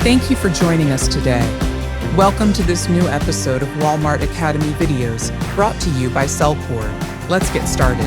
Thank you for joining us today. Welcome to this new episode of Walmart Academy videos, brought to you by SellCord. Let's get started.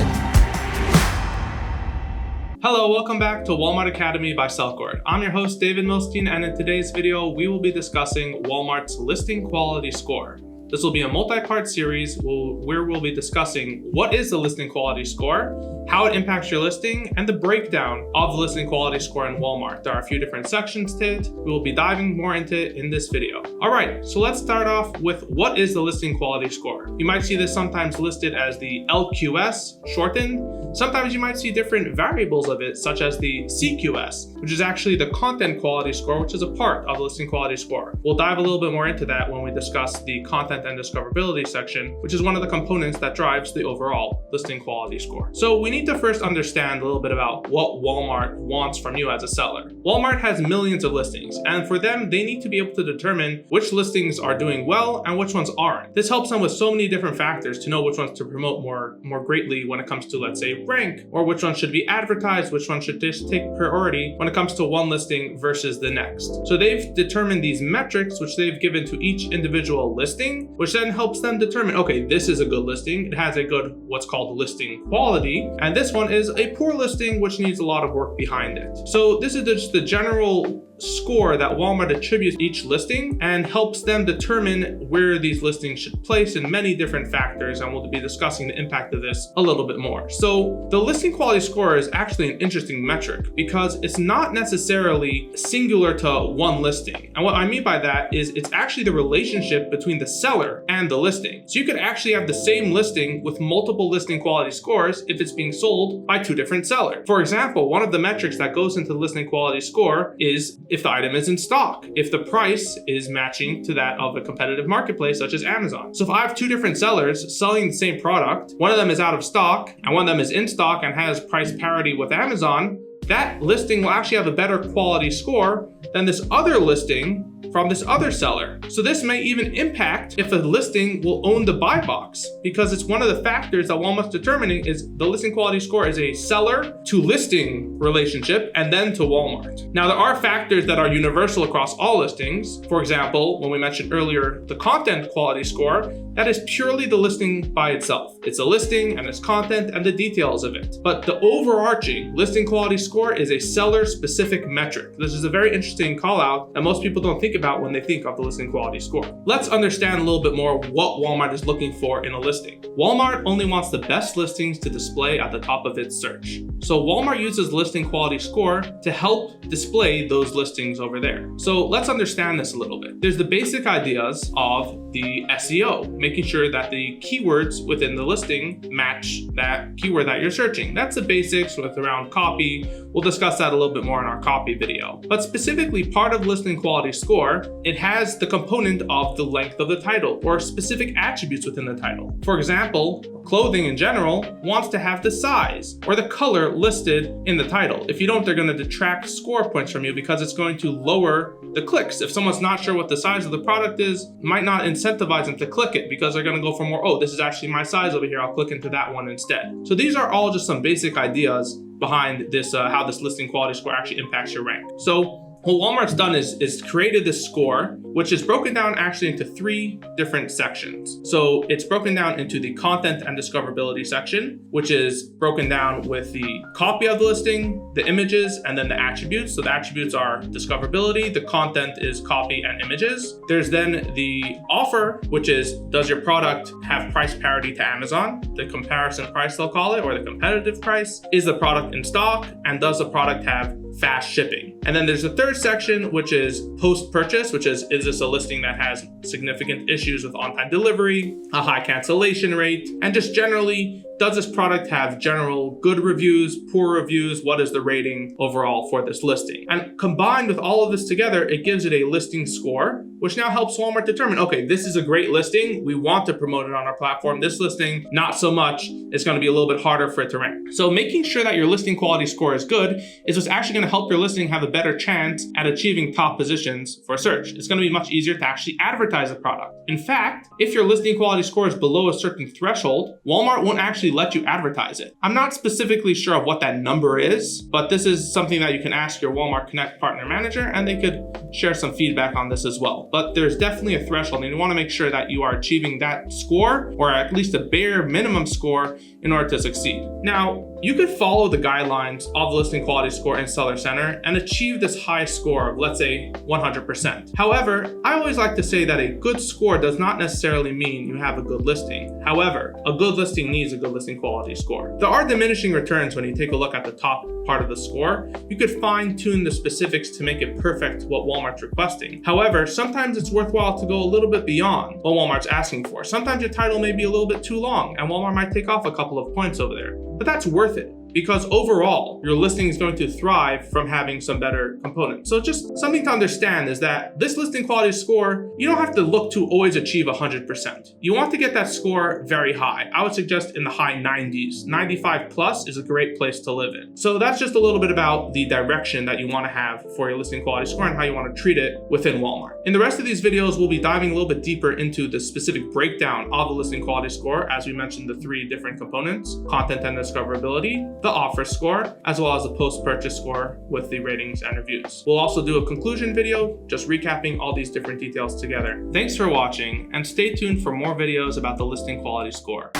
Hello, welcome back to Walmart Academy by SellCord. I'm your host, David Milstein, and in today's video, we will be discussing Walmart's listing quality score. This will be a multi-part series where we'll be discussing what is the listing quality score, how it impacts your listing, and the breakdown of the listing quality score in Walmart. There are a few different sections to it. We will be diving more into it in this video. All right, so let's start off with what is the listing quality score. You might see this sometimes listed as the LQS, shortened. Sometimes you might see different variables of it, such as the CQS, which is actually the content quality score, which is a part of the listing quality score. We'll dive a little bit more into that when we discuss the content and discoverability section, which is one of the components that drives the overall listing quality score. So we need to first understand a little bit about what Walmart wants from you as a seller. Walmart has millions of listings, and for them, they need to be able to determine which listings are doing well and which ones aren't. This helps them with so many different factors to know which ones to promote more greatly when it comes to, let's say, rank, or which one should be advertised, which one should just take priority when it comes to one listing versus the next. So they've determined these metrics, which they've given to each individual listing, which then helps them determine, okay, this is a good listing. It has a good, what's called listing quality, and this one is a poor listing, which needs a lot of work behind it. So this is just the general score that Walmart attributes each listing and helps them determine where these listings should place in many different factors, and we'll be discussing the impact of this a little bit more. So the listing quality score is actually an interesting metric because it's not necessarily singular to one listing. And what I mean by that is it's actually the relationship between the seller and the listing. So you could actually have the same listing with multiple listing quality scores if it's being sold by two different sellers. For example, one of the metrics that goes into the listing quality score is if the item is in stock, if the price is matching to that of a competitive marketplace such as Amazon. So if I have two different sellers selling the same product, one of them is out of stock and one of them is in stock and has price parity with Amazon, that listing will actually have a better quality score than this other listing from this other seller. So this may even impact if a listing will own the buy box, because it's one of the factors that Walmart's determining is the listing quality score is a seller to listing relationship and then to Walmart. Now there are factors that are universal across all listings. For example, when we mentioned earlier the content quality score, that is purely the listing by itself. It's a listing and its content and the details of it. But the overarching listing quality score is a seller specific metric. This is a very interesting call out that most people don't think about when they think of the listing quality score. Let's understand a little bit more what Walmart is looking for in a listing. Walmart only wants the best listings to display at the top of its search. So Walmart uses listing quality score to help display those listings over there. So let's understand this a little bit. There's the basic ideas of the SEO, making sure that the keywords within the listing match that keyword that you're searching. That's the basics with around copy. We'll discuss that a little bit more in our copy video. But specifically, part of listing quality score, it has the component of the length of the title or specific attributes within the title. For example, clothing in general wants to have the size or the color listed in the title. If you don't, they're going to detract score points from you because it's going to lower the clicks. If someone's not sure what the size of the product is, might not incentivize them to click it because they're going to go for more, oh, this is actually my size over here, I'll click into that one instead. So these are all just some basic ideas behind this, how this listing quality score actually impacts your rank. So what Walmart's done is created this score, which is broken down actually into three different sections. So it's broken down into the content and discoverability section, which is broken down with the copy of the listing, the images, and then the attributes. So the attributes are discoverability, the content is copy and images. There's then the offer, which is, does your product have price parity to Amazon? The comparison price, they'll call it, or the competitive price. Is the product in stock? And does the product have fast shipping? And then there's the third section, which is post-purchase, which is this a listing that has significant issues with on-time delivery, a high cancellation rate, and just generally, does this product have general good reviews, poor reviews? What is the rating overall for this listing? And combined with all of this together, it gives it a listing score which now helps Walmart determine, okay, this is a great listing. We want to promote it on our platform. This listing, not so much. It's going to be a little bit harder for it to rank. So making sure that your listing quality score is good is what's actually going to help your listing have a better chance at achieving top positions for search. It's going to be much easier to actually advertise the product. In fact, if your listing quality score is below a certain threshold, Walmart won't actually let you advertise it. I'm not specifically sure of what that number is, but this is something that you can ask your Walmart Connect partner manager, and they could share some feedback on this as well. But there's definitely a threshold, and you want to make sure that you are achieving that score, or at least a bare minimum score, in order to succeed. Now, you could follow the guidelines of the listing quality score in Seller Center and achieve this high score of, let's say, 100%. However, I always like to say that a good score does not necessarily mean you have a good listing. However, a good listing needs a good listing quality score. There are diminishing returns when you take a look at the top part of the score. You could fine-tune the specifics to make it perfect what Walmart's requesting. However, sometimes it's worthwhile to go a little bit beyond what Walmart's asking for. Sometimes your title may be a little bit too long, and Walmart might take off a couple of points over there. But that's worth it, because overall, your listing is going to thrive from having some better components. So just something to understand is that this listing quality score, you don't have to look to always achieve 100%. You want to get that score very high. I would suggest in the high 90s. 95 plus is a great place to live in. So that's just a little bit about the direction that you want to have for your listing quality score and how you want to treat it within Walmart. In the rest of these videos, we'll be diving a little bit deeper into the specific breakdown of the listing quality score. As we mentioned, the 3 different components: content and discoverability, the offer score, as well as the post-purchase score with the ratings and reviews. We'll also do a conclusion video, just recapping all these different details together. Thanks for watching, and stay tuned for more videos about the listing quality score.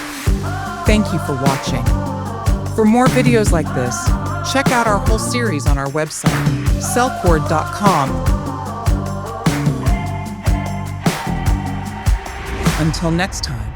Thank you for watching. For more videos like this, check out our whole series on our website, SellCord.com. Until next time.